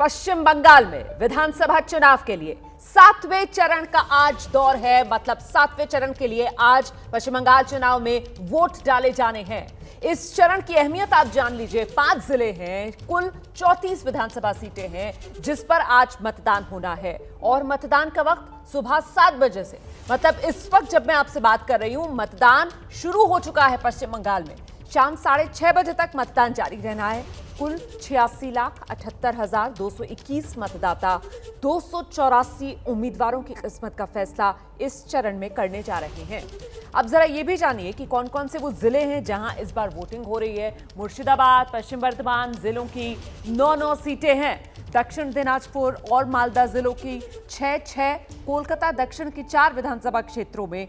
पश्चिम बंगाल में विधानसभा चुनाव के लिए 7वें चरण का आज दौर है। मतलब 7वें चरण के लिए आज पश्चिम बंगाल चुनाव में वोट डाले जाने हैं। इस चरण की अहमियत आप जान लीजिए। 5 जिले हैं, कुल 34 विधानसभा सीटें हैं जिस पर आज मतदान होना है और मतदान का वक्त सुबह 7 बजे से, मतलब इस वक्त जब मैं आपसे बात कर रही हूं, मतदान शुरू हो चुका है पश्चिम बंगाल में। शाम 6:30 बजे तक मतदान जारी रहना है। कुल 86,78,221 मतदाता 284 उम्मीदवारों की किस्मत का फैसला इस चरण में करने जा रहे हैं। अब जरा ये भी जानिए कि कौन कौन से वो जिले हैं जहां इस बार वोटिंग हो रही है। मुर्शिदाबाद, पश्चिम बर्धमान जिलों की 9 सीटें हैं। दक्षिण दिनाजपुर और मालदा जिलों की 6, कोलकाता दक्षिण की 4 विधानसभा क्षेत्रों में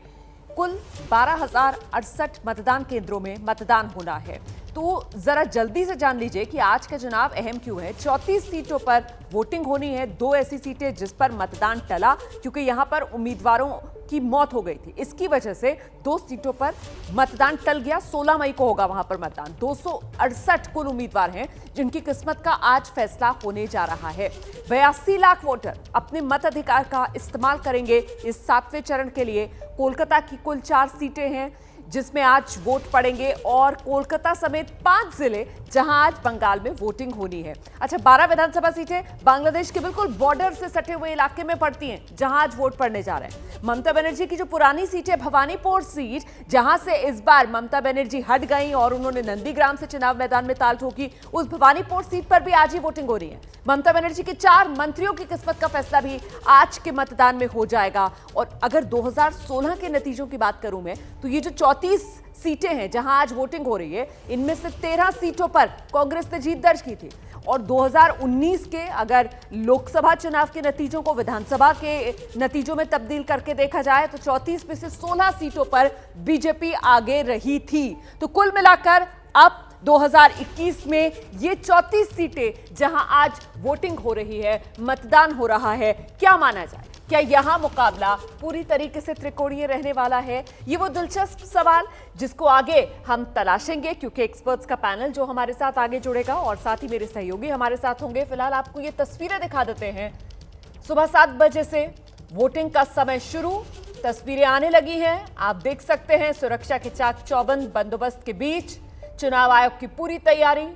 कुल 12,068 मतदान केंद्रों में मतदान होना है। तो जरा जल्दी से जान लीजिए कि आज का चुनाव अहम क्यों है। 34 सीटों पर वोटिंग होनी है। 2 ऐसी सीटें जिस पर मतदान टला क्योंकि यहां पर उम्मीदवारों की मौत हो गई थी। इसकी वजह से 2 सीटों पर मतदान टल गया। 16 मई को होगा वहां पर मतदान। 268 कुल उम्मीदवार हैं जिनकी किस्मत का आज फैसला होने जा रहा है। 82 लाख वोटर अपने मताधिकार का इस्तेमाल करेंगे इस 7वें चरण के लिए। कोलकाता की कुल 4 सीटें हैं जिसमें आज वोट पड़ेंगे और कोलकाता समेत 5 जिले जहां आज बंगाल में वोटिंग होनी है। अच्छा, 12 विधानसभा सीटें बांग्लादेश के बिल्कुल बॉर्डर से सटे हुए इलाके में पड़ती हैं जहां आज वोट पड़ने जा रहे हैं। ममता बनर्जी की जो पुरानी सीट है भवानीपुर सीट, जहां से इस बार ममता बनर्जी हट गई और उन्होंने नंदीग्राम से चुनाव मैदान में ताल ठोकी, उस भवानीपुर सीट पर भी आज ही वोटिंग हो रही है। ममता बनर्जी के 4 मंत्रियों की किस्मत का फैसला भी आज के मतदान में हो जाएगा। और अगर 2016 के नतीजों की बात करूं मैं, तो ये जो 34 सीटें हैं जहां आज वोटिंग हो रही है, इनमें से 13 सीटों पर कांग्रेस ने जीत दर्ज की थी। और 2019 के अगर लोकसभा चुनाव के नतीजों को विधानसभा के नतीजों में तब्दील करके देखा जाए तो 34 में से 16 सीटों पर बीजेपी आगे रही थी। तो कुल मिलाकर अब 2021 में ये 34 सीटें जहां आज वोटिंग हो रही है, मतदान हो रहा है, क्या माना जाए? क्या यहां मुकाबला पूरी तरीके से त्रिकोणीय रहने वाला है? ये वो दिलचस्प सवाल जिसको आगे हम तलाशेंगे क्योंकि एक्सपर्ट्स का पैनल जो हमारे साथ आगे जुड़ेगा और साथ ही मेरे सहयोगी हमारे साथ होंगे। फिलहाल आपको ये तस्वीरें दिखा देते हैं। सुबह 7 बजे से वोटिंग का समय शुरू, तस्वीरें आने लगी हैं। आप देख सकते हैं सुरक्षा के चाक चौबंद बंदोबस्त के बीच चुनाव आयोग की पूरी तैयारी।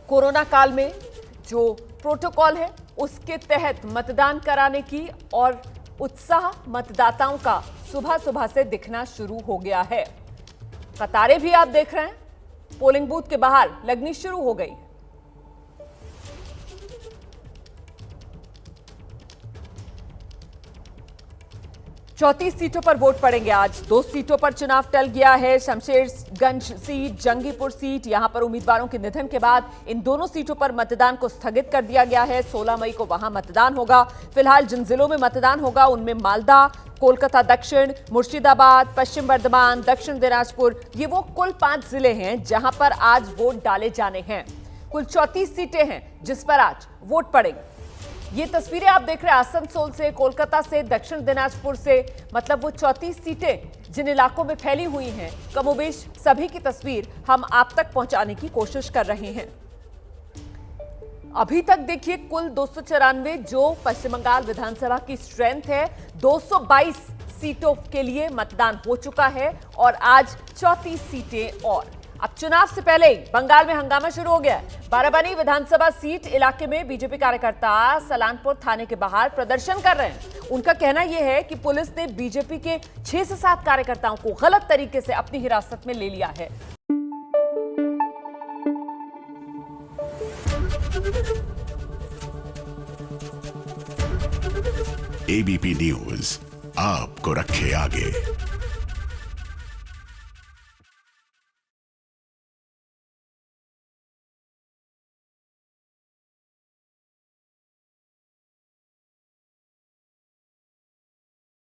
कोरोना काल में जो प्रोटोकॉल है उसके तहत मतदान कराने की और उत्साह मतदाताओं का सुबह सुबह से दिखना शुरू हो गया है। कतारें भी आप देख रहे हैं, पोलिंग बूथ के बाहर लगनी शुरू हो गई। चौतीस सीटों पर वोट पड़ेंगे आज। 2 सीटों पर चुनाव टल गया है। शमशेरगंज सीट, जंगीपुर सीट, यहां पर उम्मीदवारों के निधन के बाद इन दोनों सीटों पर मतदान को स्थगित कर दिया गया है। 16 मई को वहां मतदान होगा। फिलहाल जिन जिलों में मतदान होगा उनमें मालदा, कोलकाता दक्षिण, मुर्शिदाबाद, पश्चिम बर्धमान, दक्षिण दिनाजपुर, ये वो कुल 5 जिले हैं जहां पर आज वोट डाले जाने हैं। कुल 34 सीटें हैं जिस पर आज वोट पड़ेंगे। ये तस्वीरें आप देख रहे हैं आसनसोल से, कोलकाता से, दक्षिण दिनाजपुर से, मतलब वो 34 सीटें जिन इलाकों में फैली हुई हैं, कमोबेश सभी की तस्वीर हम आप तक पहुंचाने की कोशिश कर रहे हैं। अभी तक देखिए कुल 294 जो पश्चिम बंगाल विधानसभा की स्ट्रेंथ है, 222 सीटों के लिए मतदान हो चुका है और आज 34 सीटें और। अब चुनाव से पहले ही बंगाल में हंगामा शुरू हो गया है। बाराबनी विधानसभा सीट इलाके में बीजेपी कार्यकर्ता सलानपुर थाने के बाहर प्रदर्शन कर रहे हैं। उनका कहना यह है कि पुलिस ने बीजेपी के 6 से 7 कार्यकर्ताओं को गलत तरीके से अपनी हिरासत में ले लिया है। एबीपी न्यूज आपको रखे आगे।